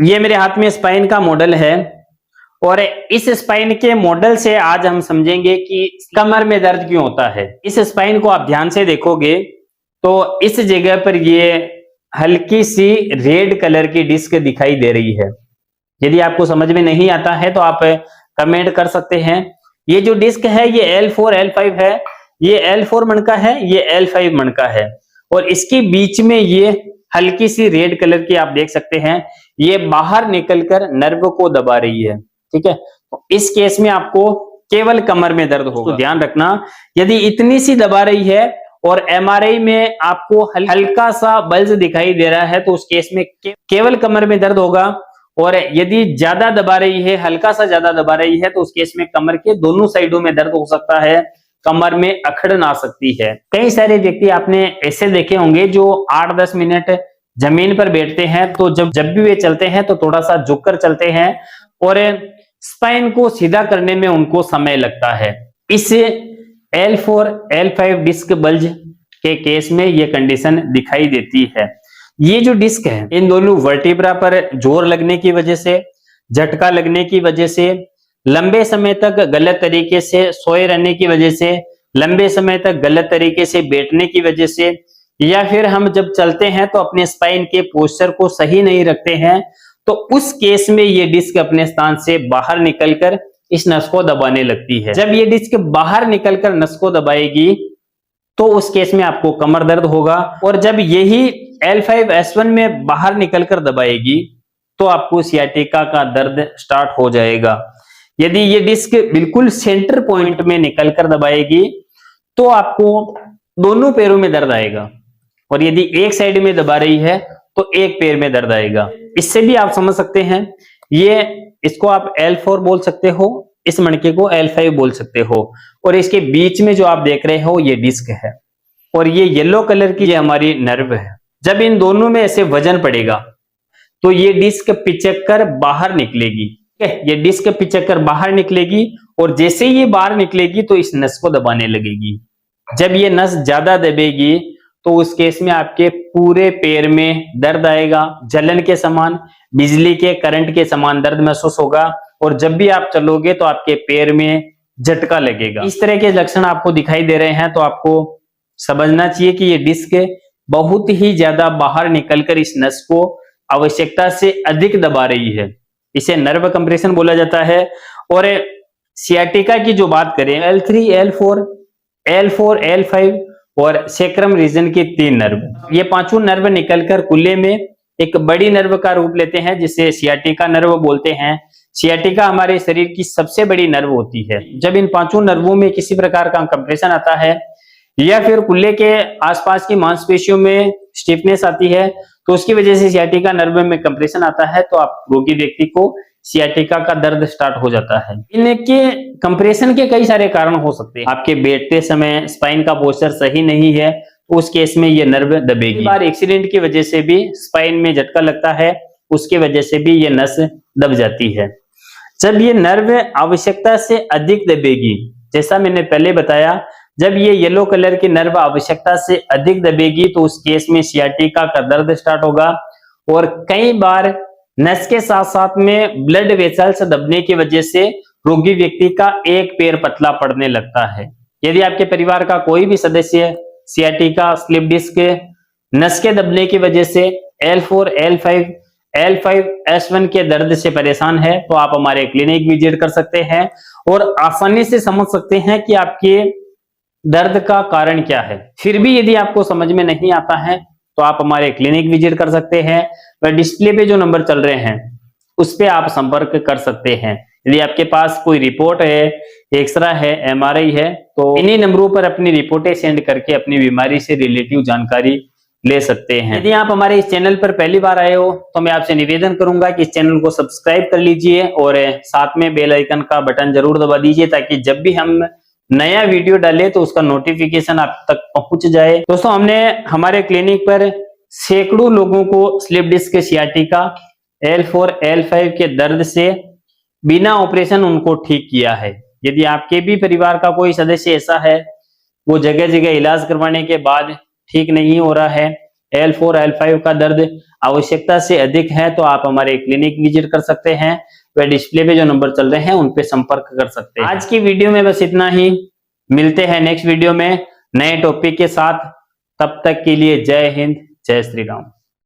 ये मेरे हाथ में स्पाइन का मॉडल है और इस स्पाइन के मॉडल से आज हम समझेंगे कि कमर में दर्द क्यों होता है। इस स्पाइन को आप ध्यान से देखोगे तो इस जगह पर ये हल्की सी रेड कलर की डिस्क दिखाई दे रही है। यदि आपको समझ में नहीं आता है तो आप कमेंट कर सकते हैं। ये जो डिस्क है ये L4 L5 है, ये L4 मन का है, ये L5 मन का है और इसके बीच में ये हल्की सी रेड कलर की आप देख सकते हैं, ये बाहर निकलकर नर्व को दबा रही है। ठीक है, तो इस केस में आपको केवल कमर में दर्द होगा। तो ध्यान रखना, यदि इतनी सी दबा रही है और MRI में आपको हल्का सा बल्ज दिखाई दे रहा है तो उस केस में केवल कमर में दर्द होगा। और यदि ज्यादा दबा रही है, हल्का सा ज्यादा दबा रही है तो उस केस में कमर के दोनों साइडों में दर्द हो सकता है, कमर में अकड़न आ सकती है। कई सारे व्यक्ति आपने ऐसे देखे होंगे जो 8-10 मिनट जमीन पर बैठते हैं तो जब भी वे चलते हैं तो थोड़ा सा झुककर चलते हैं और स्पाइन को सीधा करने में उनको समय लगता है। इस L4 L5 डिस्क बल्ज के केस में यह कंडीशन दिखाई देती है। ये जो डिस्क है इन दोनों वर्टिब्रा पर जोर लगने की वजह से, झटका लगने की वजह से, लंबे समय तक गलत तरीके से सोए रहने की वजह से, लंबे समय तक गलत तरीके से बैठने की वजह से, या फिर हम जब चलते हैं तो अपने स्पाइन के पोस्चर को सही नहीं रखते हैं तो उस केस में ये डिस्क अपने स्थान से बाहर निकलकर इस नस को दबाने लगती है। जब ये डिस्क बाहर निकलकर नस को दबाएगी तो उस केस में आपको कमर दर्द होगा और जब यही L5 S1 में बाहर निकलकर दबाएगी तो आपको सियाटिका का दर्द स्टार्ट हो जाएगा। यदि ये डिस्क बिल्कुल सेंटर पॉइंट में निकलकर दबाएगी तो आपको दोनों पैरों में दर्द आएगा और यदि एक साइड में दबा रही है तो एक पैर में दर्द आएगा। इससे भी आप समझ सकते हैं, ये इसको आप L4 बोल सकते हो, इस मणके को L5 बोल सकते हो और इसके बीच में जो आप देख रहे हो ये डिस्क है और ये येलो कलर की ये हमारी नर्व है। जब इन दोनों में ऐसे वजन पड़ेगा तो ये डिस्क पिचक कर बाहर निकलेगी। ये डिस्क पिचक कर बाहर निकलेगी और जैसे ये बाहर निकलेगी तो इस नस को दबाने लगेगी। जब ये नस ज्यादा दबेगी तो उस केस में आपके पूरे पैर में दर्द आएगा, जलन के समान, बिजली के करंट के समान दर्द महसूस होगा और जब भी आप चलोगे तो आपके पैर में झटका लगेगा। इस तरह के लक्षण आपको दिखाई दे रहे हैं तो आपको समझना चाहिए कि ये डिस्क बहुत ही ज्यादा बाहर निकलकर इस नस को आवश्यकता से अधिक दबा रही है। इसे नर्व कंप्रेशन बोला जाता है। और सियाटिका की जो बात करें, L3 L4 L5 और सेक्रम रीजन के 3 नर्व, ये पांचों नर्व निकलकर कुल्ले में एक बड़ी नर्व का रूप लेते हैं जिसे सियाटिका नर्व बोलते हैं। सियाटिका हमारे शरीर की सबसे बड़ी नर्व होती है। जब इन पांचों नर्वों में किसी प्रकार का कंप्रेशन आता है या फिर कुल्ले के आसपास की मांसपेशियों में स्टिफनेस आती है तो उसकी वजह से सियाटिका नर्व में कंप्रेशन आता है तो आप रोगी व्यक्ति को सियाटिका का दर्द स्टार्ट हो जाता है। इनके कंप्रेशन के कई सारे कारण हो सकते हैं। आपके बैठते समय स्पाइन का पोस्चर सही नहीं है तो उस केस में ये नर्व दबेगी। कई बार एक्सीडेंट की वजह से भी स्पाइन में झटका लगता है, उसकी वजह से भी ये नस दब जाती है। जब ये नर्व आवश्यकता से अधिक दबेगी, जैसा मैंने पहले बताया, जब ये येलो कलर की नर्व आवश्यकता से अधिक दबेगी तो उस केस में सियाटिका का दर्द स्टार्ट होगा और कई बार नस के साथ साथ में ब्लड वेसल्स दबने की वजह से रोगी व्यक्ति का एक पैर पतला पड़ने लगता है। यदि आपके परिवार का कोई भी सदस्य सियाटिका, स्लिप डिस्क, नस के दबने की वजह से L4 L5 S1 के दर्द से परेशान है तो आप हमारे क्लिनिक विजिट कर सकते हैं और आसानी से समझ सकते हैं कि आपके दर्द का कारण क्या है। फिर भी यदि आपको समझ में नहीं आता है तो आप हमारे क्लिनिक विजिट कर सकते हैं। वह डिस्प्ले पे जो नंबर चल रहे हैं उस पे आप संपर्क कर सकते हैं। यदि आपके पास कोई रिपोर्ट है, एक्सरा है, MRI है तो इन्हीं नंबरों पर अपनी रिपोर्टें सेंड करके अपनी बीमारी से रिलेटिव जानकारी ले सकते हैं। यदि आप हमारे इस चैनल पर पहली बार आए हो तो मैं आपसे निवेदन करूंगा कि इस चैनल को सब्सक्राइब कर लीजिए और साथ में बेल आइकन का बटन जरूर दबा दीजिए ताकि जब भी हम नया वीडियो डाले तो उसका नोटिफिकेशन आप तक पहुंच जाए। दोस्तों, हमने हमारे क्लिनिक पर सैकड़ों लोगों को slip disc, sciatica, L4 L5 के दर्द से बिना ऑपरेशन उनको ठीक किया है। यदि आपके भी परिवार का कोई सदस्य ऐसा है, वो जगह जगह इलाज करवाने के बाद ठीक नहीं हो रहा है, L4 L5 का दर्द आवश्यकता से अधिक है तो आप हमारे क्लिनिक विजिट कर सकते हैं। वह डिस्प्ले पे जो नंबर चल रहे हैं उन पे संपर्क कर सकते हैं। आज की वीडियो में बस इतना ही, मिलते हैं नेक्स्ट वीडियो में नए टॉपिक के साथ। तब तक के लिए जय हिंद, जय श्री राम।